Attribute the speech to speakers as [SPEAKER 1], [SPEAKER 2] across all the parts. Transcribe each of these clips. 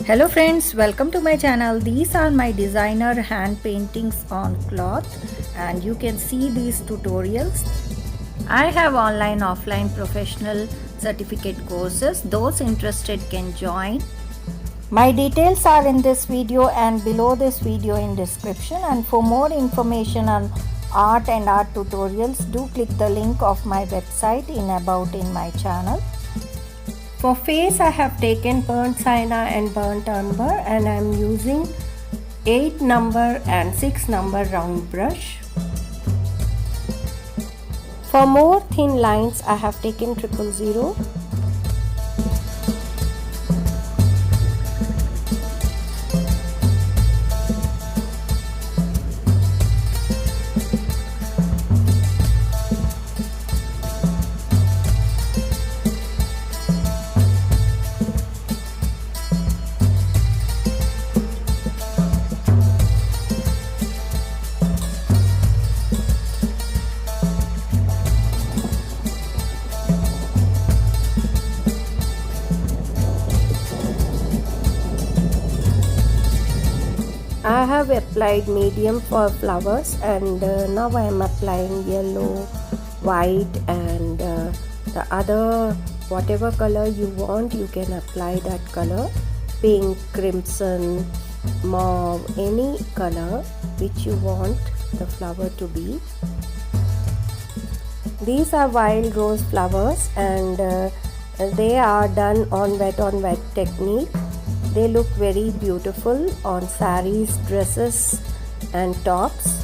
[SPEAKER 1] Hello friends, welcome to my channel. These are my designer hand paintings on cloth and you can see these tutorials. I have online offline professional certificate courses. Those interested can join. My details are in this video and below this video in description, and for more information on art and art tutorials do click the link of my website in about in my channel. For face I have taken burnt sienna and burnt umber and I am using 8 number and 6 number round brush. For more thin lines I have taken 000. I have applied medium for flowers and now I am applying yellow, white and the other whatever color you want you can apply that color, pink, crimson, mauve, any color which you want the flower to be. These are wild rose flowers and they are done on wet technique. They look very beautiful on sarees, dresses and tops.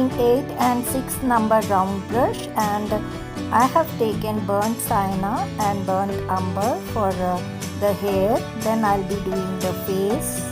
[SPEAKER 1] using 8 and 6 number round brush, and I have taken burnt sienna and burnt umber for the hair. Then I'll be doing the face.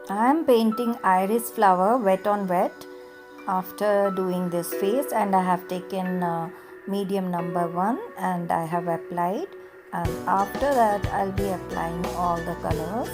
[SPEAKER 1] I am painting iris flower wet on wet after doing this face, and I have taken medium number 1 and I have applied, and after that I'll be applying all the colors.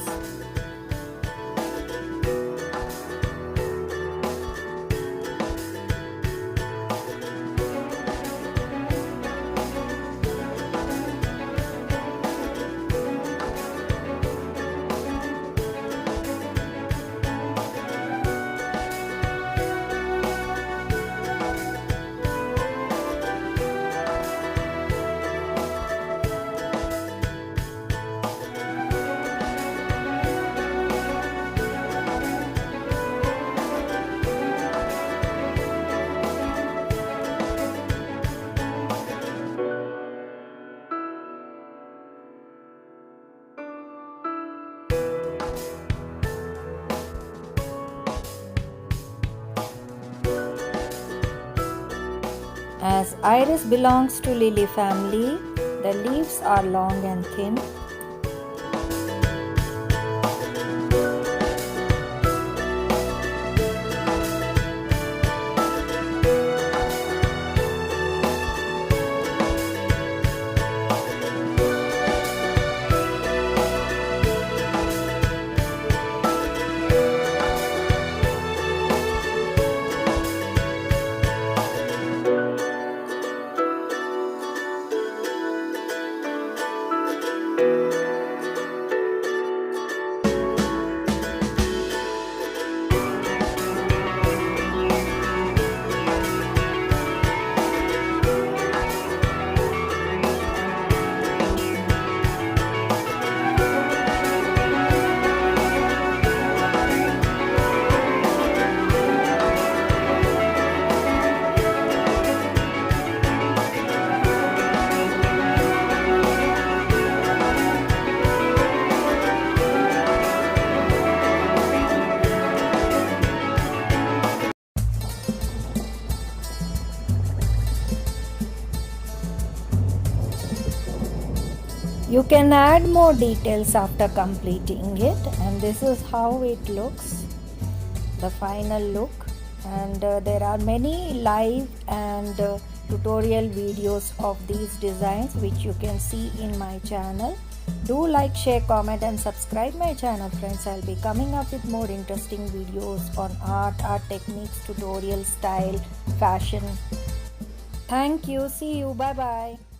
[SPEAKER 1] As iris belongs to lily family, the leaves are long and thin. You can add more details after completing it, and this is how it looks, the final look. And there are many live and tutorial videos of these designs which you can see in my channel. Do like, share, comment and subscribe my channel, friends. I'll be coming up with more interesting videos on art techniques, tutorial, style, fashion. Thank you. See you. Bye bye.